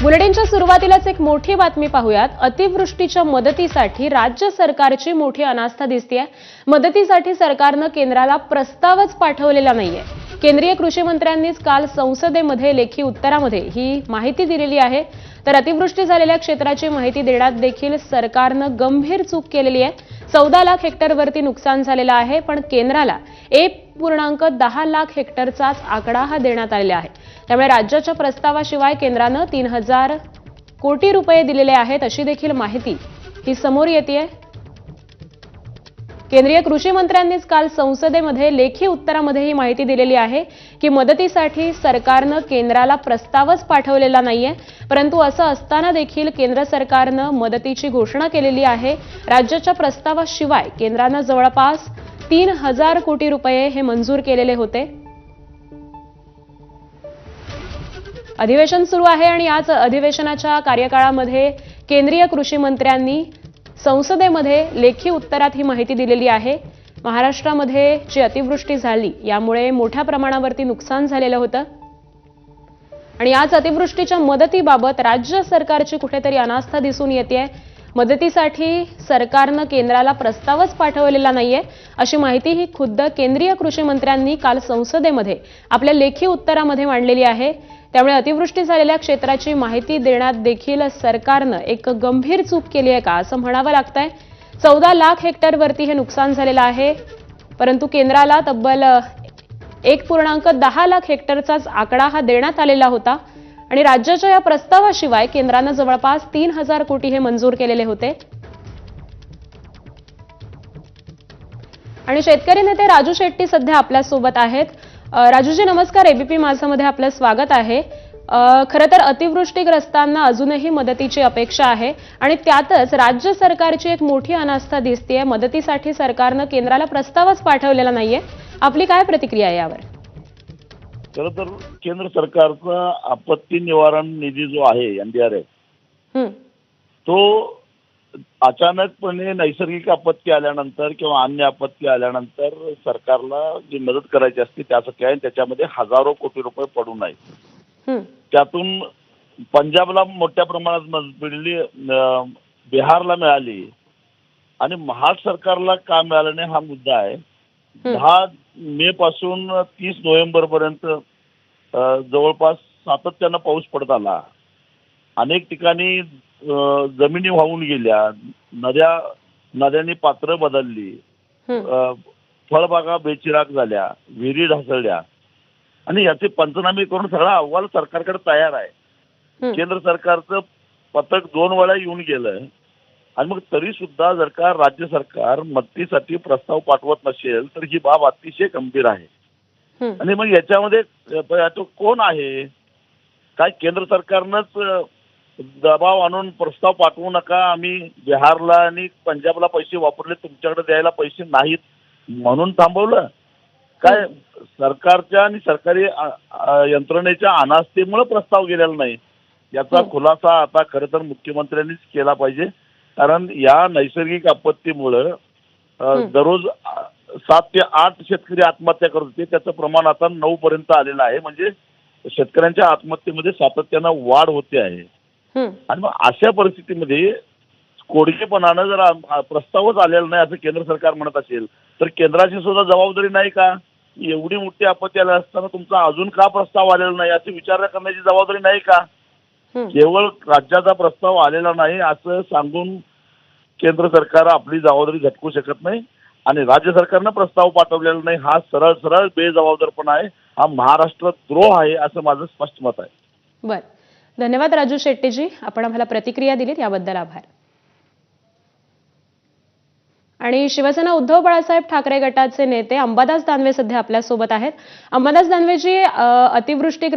बुलेटिनच्या सुरुवातीलाच एक मोठी बातमी पाहूयात। अतिवृष्टीच्या मदतीसाठी राज्य सरकारची मोठी अनास्था दिसतेय। मदतीसाठी सरकारने केंद्राला प्रस्तावच पाठवलेला नाहीये। केंद्रीय कृषी मंत्र्यांनीच काल संसदेमध्ये लेखी उत्तरामध्ये ही माहिती दिलेली आहे। तर अतिवृष्टी झालेल्या क्षेत्राची माहिती देण्यात देखील सरकारने गंभीर चूक केलेली आहे। 14 लाख हेक्टरवरती नुकसान झालेलं आहे, पण केंद्राला 1.10 लाख हेक्टरचाच आकडा हा देण्यात आलेला आहे। त्यामुळे राज्याच्या प्रस्तावाशिवाय केंद्राने 3000 कोटी रुपये दिलेले आहेत अशी देखील माहिती ही समोर येतेय। केंद्रीय कृषी मंत्र्यांनीच काल संसदेमध्ये लेखी उत्तरामध्ये ही माहिती दिलेली आहे की मदतीसाठी सरकारने केंद्राला प्रस्तावच पाठवलेला नाहीये, परंतु असं असताना देखील केंद्र सरकारने मदतीची घोषणा केलेली आहे। राज्याच्या प्रस्तावाशिवाय केंद्राने जवळपास 3000 कोटी रुपये हे मंजूर केलेले होते। अधिवेशन सुरू आहे आणि याच अधिवेशनाच्या कार्यकाळामध्ये केंद्रीय कृषी मंत्र्यांनी संसदेमध्ये लेखी उत्तरात ही माहिती दिलेली आहे। महाराष्ट्रामध्ये जी अतिवृष्टी झाली यामुळे मोठ्या प्रमाणावरती नुकसान झालेलं होतं आणि याच अतिवृष्टीच्या मदतीबाबत राज्य सरकारची कुठेतरी अनास्था दिसून येतेय। मदतीसाठी सरकारने केंद्राला प्रस्तावच पाठवलेला नाहीये अशी माहिती ही खुद्द केंद्रीय कृषी मंत्र्यांनी काल संसदेमध्ये आपल्या लेखी उत्तरामध्ये मांडलेली आहे। त्यामुळे अतिवृष्टी झालेल्या क्षेत्राची माहिती देण्यात देखील सरकारने एक गंभीर चूक केली आहे का असं म्हणावं लागतंय। 14 लाख हेक्टरवरती हे नुकसान झालेलं आहे, परंतु केंद्राला तब्बल 1.10 लाख हेक्टरचाच आकडा हा देण्यात आलेला होता आणि राज्याच्या या प्रस्तावाशिवाय केंद्राने जवळपास 3000 कोटी हे मंजूर केलेले होते। आणि शेतकरी नेते राजू शेट्टी सध्या आपल्या सोबत आहेत। राजूजी नमस्कार, एबीपी माझामध्ये आपलं स्वागत आहे। खरं तर अतिवृष्टीग्रस्तांना अजूनही मदतीची अपेक्षा आहे आणि त्यातच राज्य सरकारची एक मोठी अनास्था दिसतेय। मदतीसाठी सरकारने केंद्राला प्रस्तावच पाठवलेला नाहीये। आपली काय प्रतिक्रिया आहे यावर? खरं तर केंद्र सरकारचा आपत्ती निवारण निधी जो आहे NDRF, तो अचानकपणे नैसर्गिक आपत्ती आल्यानंतर किंवा अन्य आपत्ती आल्यानंतर सरकारला जी मदत करायची असते त्यासाठी आहे। त्याच्यामध्ये हजारो कोटी रुपये पडून आहेत। त्यातून पंजाबला मोठ्या प्रमाणात मदत मिळाली, बिहारला मिळाली आणि महाराष्ट्र सरकारला का मिळालं नाही हा मुद्दा आहे। 10 मे पासून 30 नोव्हेंबर पर्यंत जवळपास सातत्यानं पाऊस पडत आला। अनेक ठिकाणी जमिनी वाहून गेल्या, नद्यांनी पात्र बदलली, फळबागा बेचिराख झाल्या, विहिरी ढासळल्या आणि याचे पंचनामे करून सगळा अहवाल सरकारकडे तयार आहे। केंद्र सरकारचं पथक 2 वेळा येऊन गेलं आणि मग तरी सुद्धा जर का राज्य सरकार मदतीसाठी प्रस्ताव पाठवत नसेल तर ही बाब अतिशय गंभीर आहे। आणि मग याच्यामध्ये तो कोण आहे? काय केंद्र सरकारनंच दबाव आणून प्रस्ताव पाठवू नका, आम्ही बिहारला आणि पंजाबला पैसे वापरले, तुमच्याकडे द्यायला पैसे नाहीत म्हणून थांबवलं? काय सरकारच्या आणि सरकारी यंत्रणेच्या अनास्थेमुळे प्रस्ताव गेलेला नाही याचा खुलासा आता खरं तर मुख्यमंत्र्यांनीच केला पाहिजे। कारण या नैसर्गिक आपत्तीमुळे दररोज 7 ते 8 शेतकरी आत्महत्या करत होते, त्याचं प्रमाण आता 9 पर्यंत आलेलं आहे। म्हणजे शेतकऱ्यांच्या आत्महत्येमध्ये सातत्यानं वाढ होते आहे। आणि मग अशा परिस्थितीमध्ये कोडकेपणानं जर प्रस्तावच आलेला नाही असं केंद्र सरकार म्हणत असेल तर केंद्राची सुद्धा जबाबदारी नाही का? एवढी मोठी आपत्ती आली असताना तुमचा अजून का प्रस्ताव आलेला नाही याची विचार करण्याची जबाबदारी नाही का? केवळ राज्याचा प्रस्ताव आलेला नाही असं सांगून केंद्र सरकार आपली जबाबदारी झटकू शकत नाही आणि राज्य सरकारनं प्रस्ताव पाठवलेला नाही हा सरळ सरळ बेजबाबदारपणा आहे, हा महाराष्ट्र द्रोह आहे असं माझं स्पष्ट मत आहे। बरं, धन्यवाद राजू शेट्टीजी, आपण आम्हाला प्रतिक्रिया दिलीत याबद्दल आभार। आणि शिवसेना उद्धव बाळासाहेब ठाकरे गटाचे नेते अंबादास दानवे सध्या आपल्या सोबत आहेत। अंबादास दानवेजी, अतिवृष्टी